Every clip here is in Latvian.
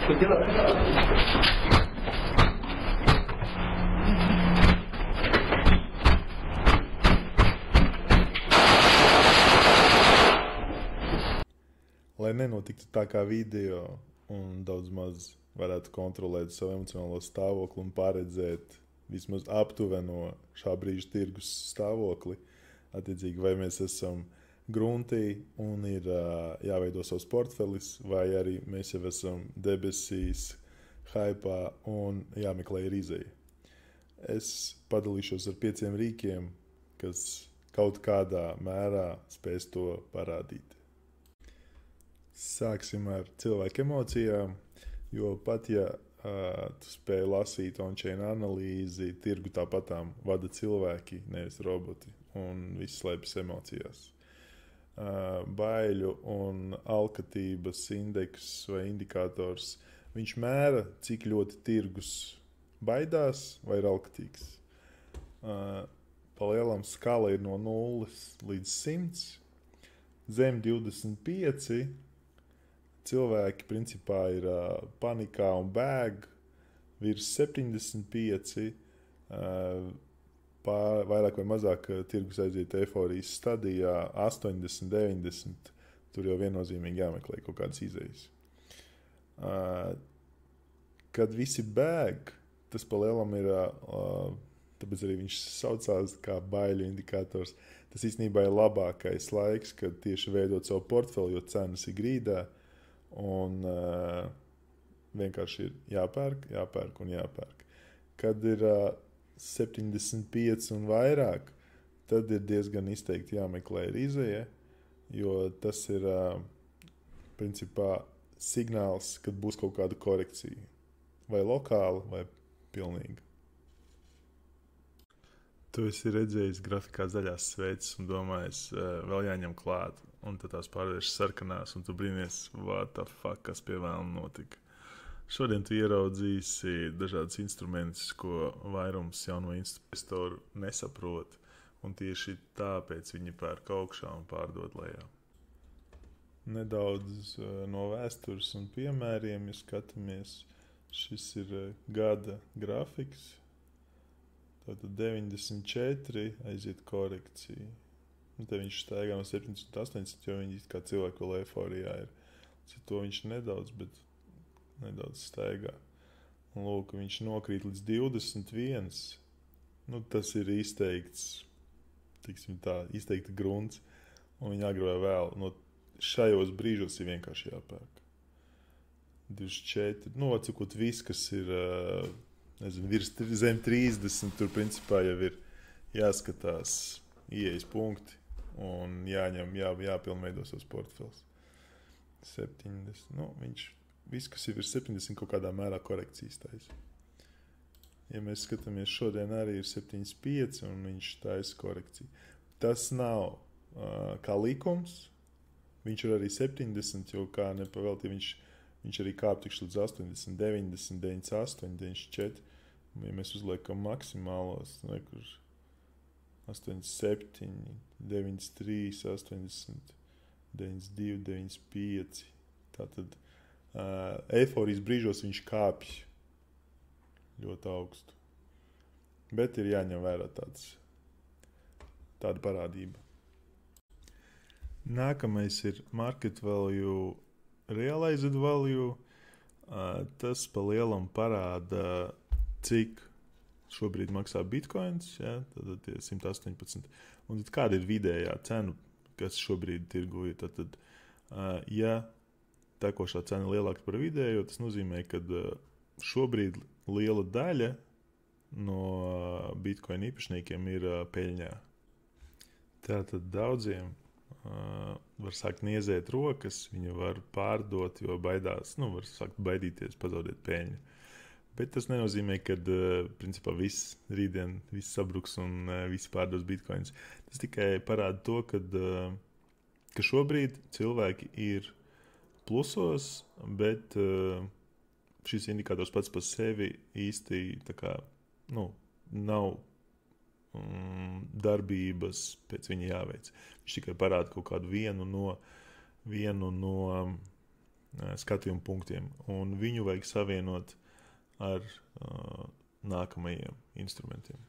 Lai nenotiktu tā kā video un daudz maz varētu kontrolēt savu emocionālo stāvokli un paredzēt vismaz aptuveno šā brīža tirgus stāvokli, attiecīgi vai mēs esam gruntī un ir jāveido savs portfelis, vai arī mēs jau esam debesīs, haipā un jāmeklē ir izeja. Es padalīšos ar 5 rīkiem, kas kaut kādā mērā spēs to parādīt. Sāksim ar cilvēku emocijām, jo pat ja tu spēj lasīt on-chain analīzi, tirgu tāpatām vada cilvēki, nevis roboti, un viss slēpjas emocijās. Baiļu un alkatības indeks vai indikators, viņš mēra, cik ļoti tirgus baidās vai ir alkatīgs. Pa lielam skala ir no 0 līdz 100, zem 25, cilvēki principā ir panikā un bēg, virs 75, vairāk vai mazāk tirgus aiziet eforijas stadijā, 80, 90, tur jau viennozīmīgi jāmeklē kaut kādas izejas. Kad visi bēg, tas pa lielam ir, tāpēc arī viņš saucās kā baiļu indikators, tas īstenībā ir labākais laiks, kad tieši veidot savu portfeli, jo cenas ir grīdā, un vienkārši ir jāpērk un jāpērk. Kad ir 75 un vairāk, tad ir diezgan izteikti jāmeklē ir izeja, jo tas ir principā signāls, kad būs kaut kāda korekcija. Vai lokāla, vai pilnīga. Tu esi redzējis grafikā zaļās sveicis un domājis, vēl jāņem klāt. Un tad tās pārvēršas sarkanās, un tu brīnies, what the fuck, kas pie vēlna notika. Šodien tu ieraudzīsi dažādas instrumentus, ko vairums jauno investoru nesaprot, un tieši tāpēc viņi pērk augšā un pārdod lejā. Nedaudz no vēstures un piemēriem, ja skatāmies, šis ir gada grafiks, tātad 94 aiziet korekcija. Te viņš staigā no 70 un 80, jo viņi kā cilvēku vēl euforijā ir. To viņš nedaudz, bet nedaudz staigā. Un lūk, viņš nokrīt līdz 21. Nu, tas ir izteikts, tiksim tā, izteikta grunts. Un viņi agrāk vai vēl. No šajos brīžos ir vienkārši jāpērk. 24. Nu, atsakot viss, kas ir, nezinu, virs zem 30, tur principā jau ir jāskatās ieejas punkti. Un jāpilnveido savs portfels. 70. Nu, viss, kas ir 70, kaut kādā mērā korekcijas taisa. Ja mēs skatāmies, šodien arī ir 75 un viņš taisa korekciju. Tas nav kā likums. Viņš ir arī 70, jo kā nepavēlti, viņš arī kāp tikš līdz 80, 90, 98, 94. Ja mēs uzliekam maksimālos, kur 87, 93, 80, 92, 95. Tātad eiforijas brīžos viņš kāpj ļoti augstu. Bet ir jāņem vērā tāda parādība. Nākamais ir market value, realized value. Tas pa lielam parāda, cik šobrīd maksā bitcoins, ja, tad tie 118. Un tad kāda ir vidējā cena, kas šobrīd tirgu ir? Tad, ja tekošā cena lielāka par vidējo, tas nozīmē, ka šobrīd liela daļa no bitcoin īpašniekiem ir peļņā. Tātad daudziem var sākt niezēt rokas, viņi var pārdot, jo baidās, var sākt baidīties, pazaudēt peļņu. Bet tas nenozīmē, ka principā rītdien viss sabruks un visi pārdos bitcoins. Tas tikai parāda to, ka šobrīd cilvēki ir plusos, bet šis indikators pats par sevi īsti nav darbības pēc viņa jāveic. Viņš tikai parāda kaut kādu vienu no skatījumu punktiem, un viņu vajag savienot ar nākamajiem instrumentiem.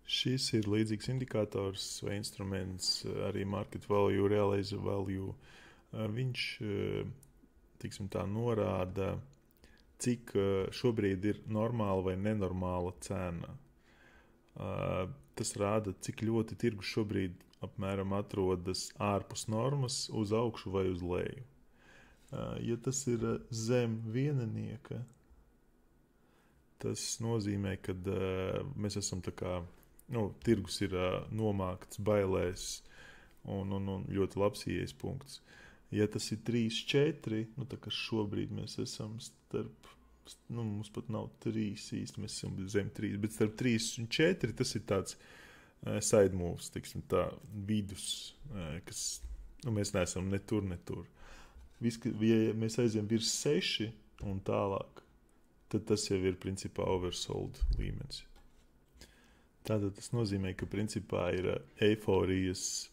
Šis ir līdzīgs indikators vai instruments arī market value, realize value. Viņš, tiksim tā, norāda, cik šobrīd ir normāla vai nenormāla cena. Tas rāda, cik ļoti tirgus šobrīd apmēram atrodas ārpus normas, uz augšu vai uz leju. Ja tas ir zem vienanieka, tas nozīmē, ka mēs esam tā kā, tirgus ir nomākts bailēs un ļoti labs ieejas punkts. Ja tas ir 3-4, tā kā šobrīd mēs esam starp, mums pat nav 3 īsti, mēs esam zem 3, bet starp 3 un 4 tas ir tāds side moves, tiksim tā, vidus, kas, mēs neesam ne tur. Ja mēs aizējam virs 6 un tālāk, tad tas jau ir principā oversold līmenis. Tātad tas nozīmē, ka principā ir eiforijas,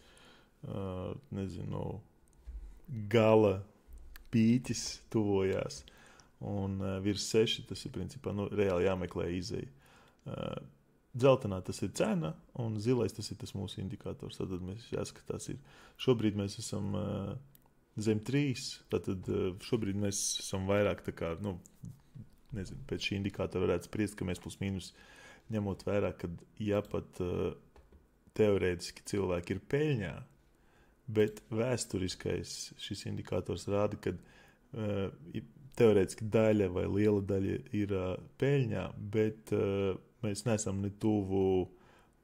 gala pīķis tuvojās, un virs 6 tas ir principā reāli jāmeklē izeja. Dzeltenā tas ir cena, un zilais tas ir tas mūsu indikators. Tātad mēs jāskatās ir. Šobrīd mēs esam zem 3, tātad šobrīd mēs esam vairāk tā kā, pēc šī indikātora varētu spriest, ka mēs plus mīnus ņemot vērā, kad ja pat teorētiski cilvēki ir peļņā, bet vēsturiskais šis indikators rāda, ka teorētiski daļa vai liela daļa ir peļņā, bet mēs neesam ne tuvu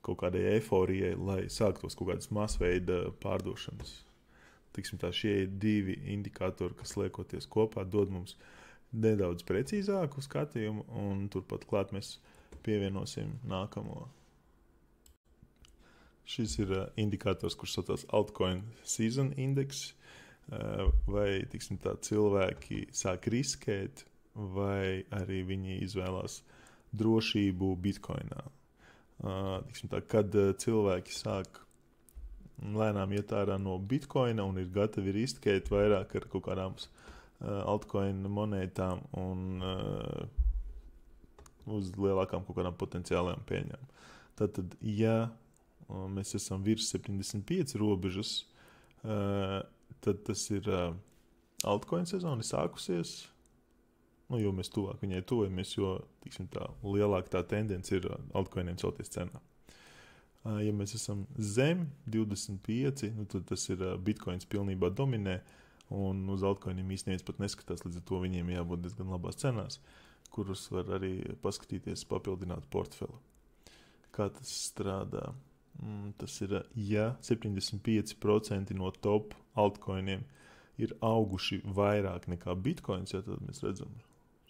kaut kādai eiforijai, lai sāktos kaut kādas masveida pārdošanas. Tiksim tā, šie ir 2 indikatori, kas liekoties kopā dod mums nedaudz precīzāku skatījumu, un turpat klāt mēs pievienosim nākamo. Šis ir indikators, kurš saucās Altcoin Season Index, vai, tiksim tā, cilvēki sāk riskēt, vai arī viņi izvēlās drošību Bitcoinā. Tiksim tā, kad cilvēki sāk lēnām iet ārā no Bitcoina un ir gatavi riskēt vairāk ar kaut kādām altcoin monētām un uz lielākām kaut kādām potenciālajām peļņām. Tātad, ja mēs esam virs 75 robežas, tad tas ir altcoin sezona sākusies, jo mēs tuvāk viņai tuvojamies, jo, tiksim tā, lielāk tā tendence ir altcoiniem celties cenā. Ja mēs esam zem 25, tad tas ir Bitcoins pilnībā dominē, un uz altcoiniem īstenībā pat neskatās, līdz ar to viņiem jābūt diezgan labās cenās, kurus var arī paskatīties, papildināt portfeli. Kā tas strādā? Tas ir, ja 75% no top altcoiniem ir auguši vairāk nekā Bitcoins, ja tad mēs redzam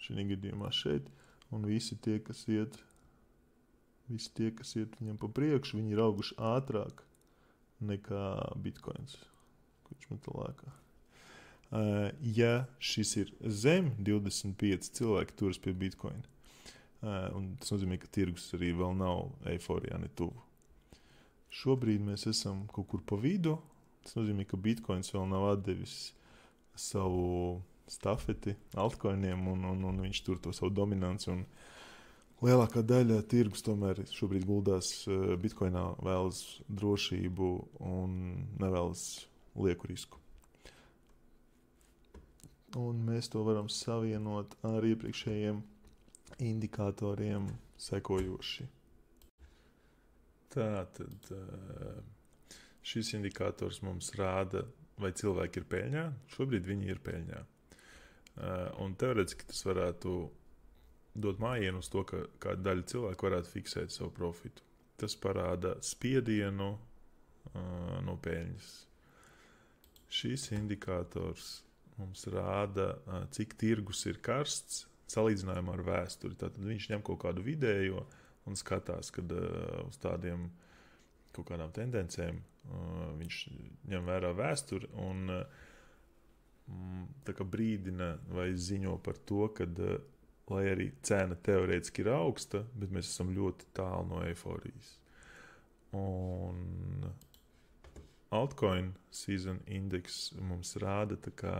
šī gadījumā šeit, un visi tie, kas iet viņam pa priekšu, viņi ir auguši ātrāk nekā Bitcoins, kurš man tā lēkā. Ja šis ir zem 25, cilvēki turas pie Bitcoina, un tas nozīmē, ka tirgus arī vēl nav eiforijā ne tuvu. Šobrīd mēs esam kaut kur pa vidu, tas nozīmē, ka Bitcoins vēl nav atdevis savu stafeti altcoiniem, un viņš tur to savu dominanci, un lielākā daļa tirgus tomēr šobrīd guldās Bitcoinā, vēlas drošību un nevēlas lieku risku. Un mēs to varam savienot ar iepriekšējiem indikatoriem sekojoši. Tātad šis indikators mums rāda, vai cilvēki ir peļņā. Šobrīd viņi ir peļņā. Un teorētiski tas varētu dot mājienu uz to, ka kāda daļa cilvēku varētu fiksēt savu profitu. Tas parāda spiedienu no peļņas. Šis indikators mums rāda, cik tirgus ir karsts salīdzinājumā ar vēsturi. Tātad viņš ņem kaut kādu vidējo un skatās, kad uz tādiem kaut kādām tendencēm viņš ņem vērā vēsturi un tā kā brīdina vai ziņo par to, kad lai arī cena teorētiski ir augsta, bet mēs esam ļoti tālu no eiforijas. Un altcoin season index mums rāda tā kā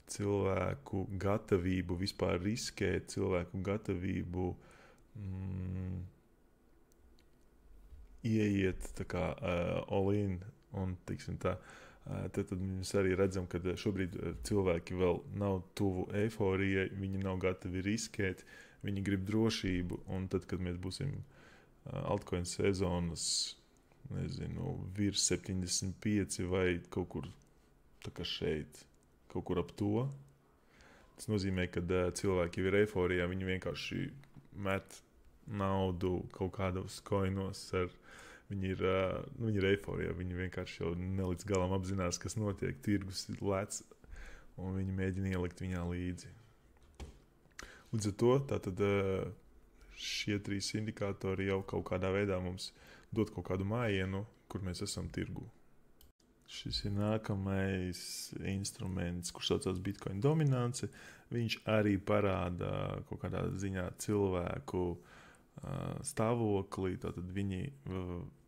cilvēku gatavību vispār riskēt, cilvēku gatavību ieiet tā kā all-in un, tiksim tā, tad mēs arī redzam, ka šobrīd cilvēki vēl nav tuvu eiforijai, viņi nav gatavi riskēt, viņi grib drošību, un tad, kad mēs būsim altcoin sezonas, nezinu, virs 75 vai kaut kur tā kā šeit, kaut kur ap to, tas nozīmē, ka cilvēki jau ir eiforijā, viņi vienkārši met naudu kaut kādos coinos viņi ir eiforijā, viņi vienkārši jau nelīdz galam apzinās, kas notiek, tirgus ir lēts, un viņi mēģina ielikt viņā līdzi. Līdz ar to, tātad šie 3 indikātori jau kaut kādā veidā mums dod kaut kādu mājienu, kur mēs esam tirgu. Šis ir nākamais instruments, kurš saucās Bitcoin dominance. Viņš arī parāda kaut kādā ziņā cilvēku stāvokli, tātad viņi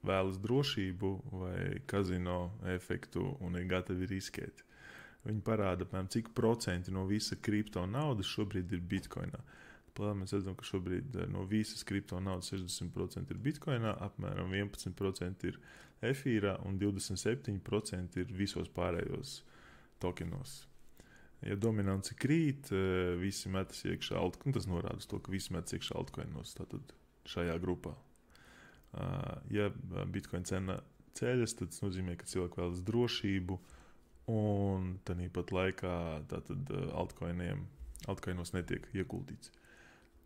vēlas drošību vai kazino efektu un ir gatavi riskēt. Viņi parāda, apmēram, cik procenti no visa kripto naudas šobrīd ir Bitcoinā. Mēs redzam, ka šobrīd no visas kripto naudas 60% ir Bitcoinā, apmēram 11% ir efīrā un 27% ir visos pārējos tokenos. Ja dominance krīt, visi metas iekšā altcoinos, tas norāda to, ka visi metas iekšā altcoinos, tātad šajā grupā. Ja Bitcoin cena ceļas, tad tas nozīmē, ka cilvēki vēlas drošību, un tāpat laikā tātad altcoinos netiek ieguldīts.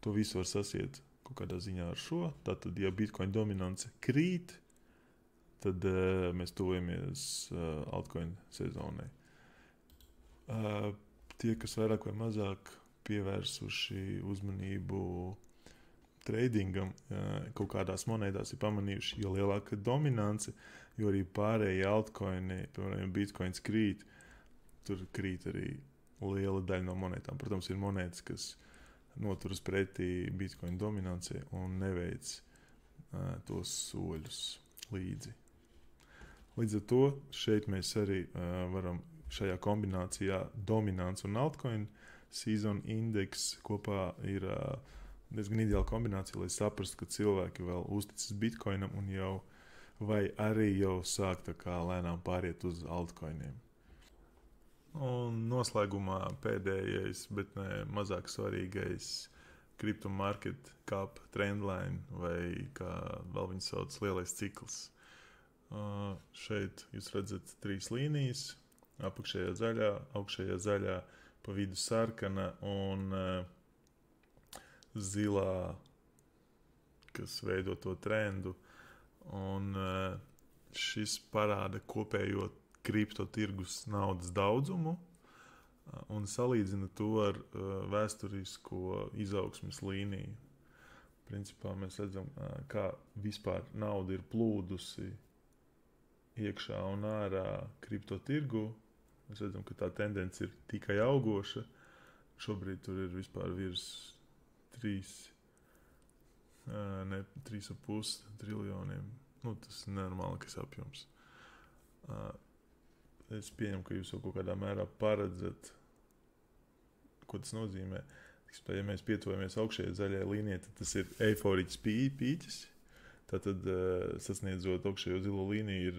To visu var sasiet kaut kādā ziņā ar šo. Tātad, ja Bitcoin dominance krīt, tad mēs tuvojamies altcoin sezonai. Tie, kas vairāk vai mazāk pievērsuši uzmanību tradingam, kaut kādās monētās ir pamanījuši, jo lielāka dominance, jo arī pārējie altcoini, piemēram, Bitcoins krīt, tur krīt arī liela daļa no monētām. Protams, ir monētas, kas noturas pretī Bitcoin dominancei un neveic tos soļus līdzi. Līdz ar to šeit mēs arī varam šajā kombinācijā dominance un altcoin season index kopā ir diezgan ideāla kombinācija, lai saprastu, ka cilvēki vēl uzticas Bitcoinam un jau vai arī jau sāk tā kā lēnām pāriet uz altcoiniem. Un noslēgumā pēdējais, bet ne mazāk svarīgais crypto market cap trendline, vai kā vēl viņi sauc, lielais cikls. Šeit jūs redzat 3 līnijas, apakšējā zaļā, augšējā zaļā, pa vidu sarkana un zilā, kas veido to trendu. Un šis parāda kopējo kripto tirgus naudas daudzumu un salīdzina to ar vēsturisko izaugsmes līniju. Principā mēs redzam, kā vispār nauda ir plūdusi iekšā un ārā kripto tirgu. Mēs redzam, ka tā tendence ir tikai augoša. Šobrīd tur ir vispār virs 3,5 triljoniem. Tas ir nenormālākais apjoms. Es pieņemu, ka jūs jau kaut kādā mērā paredzat, ko tas nozīmē. Ja mēs pietuvojamies augšējai zaļajai līnijai, tad tas ir eiforiķis pīķis. Tātad, sasniedzot augšējo zilo līniju, ir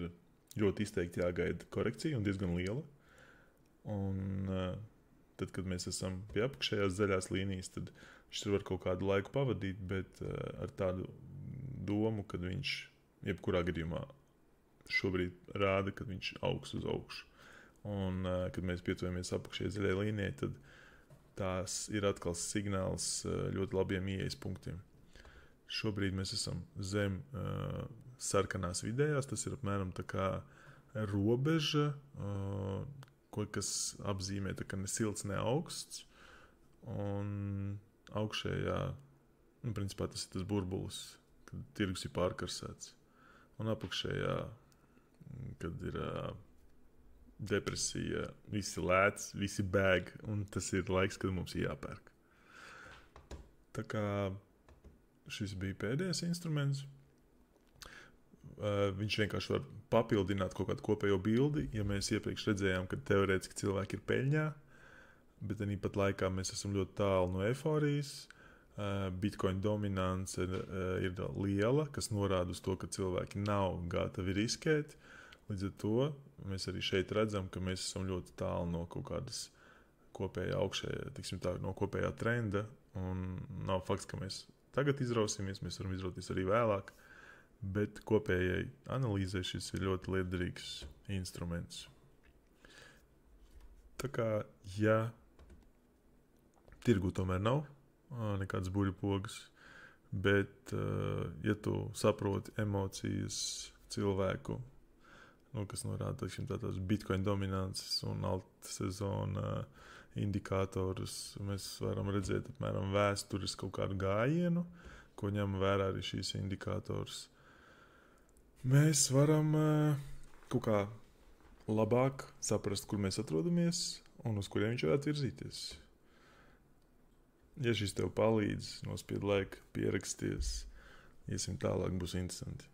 ļoti izteikti jāgaida korekcija un diezgan liela. Un tad, kad mēs esam pie apakšējās zaļās līnijas, tad viņš tur var kaut kādu laiku pavadīt, bet ar tādu domu, kad viņš jebkurā gadījumā šobrīd rāda, ka viņš augs uz augšu. Un, kad mēs pietuvojamies apakšējai zaļajai līnijai, tad tās ir atkal signāls ļoti labiem ieejas punktiem. Šobrīd mēs esam zem sarkanās vidējās, tas ir apmēram tā kā robeža, kas apzīmē tā kā ne silts, ne augsts. Un augšējā, principā tas ir tas burbulis, kad tirgus ir pārkarsēts. Un apakšējā, kad ir depresija, visi lēts, visi bēg, un tas ir laiks, kad mums ir jāpērk. Tā kā šis bija pēdējais instruments. Viņš vienkārši var papildināt kaut kādu kopējo bildi. Ja mēs iepriekš redzējām, ka teorētiski cilvēki ir peļņā, bet tāpat laikā mēs esam ļoti tālu no eifórijas. Bitcoin dominance ir liela, kas norāda uz to, ka cilvēki nav gatavi riskēt. Līdz ar to mēs arī šeit redzam, ka mēs esam ļoti tālu no kaut kādas kopējā augšējā, tiksim tā, no kopējā trenda. Un nav fakts, ka mēs tagad izrausimies, mēs varam izrauties arī vēlāk, bet kopējai analīzē šis ir ļoti liederīgs instruments. Tā kā, ja tirgu tomēr nav nekādas buļbuļpogas, bet, ja tu saproti emocijas cilvēku, kas norāda tās Bitcoin dominances un alta sezona indikātorus, mēs varam redzēt apmēram vēstures kaut kādu gājienu, ko ņem vērā arī šīs indikātors. Mēs varam kaut kā labāk saprast, kur mēs atrodamies un uz kuriem viņš varētu virzīties. Ja šis tev palīdz, nospied laiku, pieraksties, iesim tālāk, būs interesanti.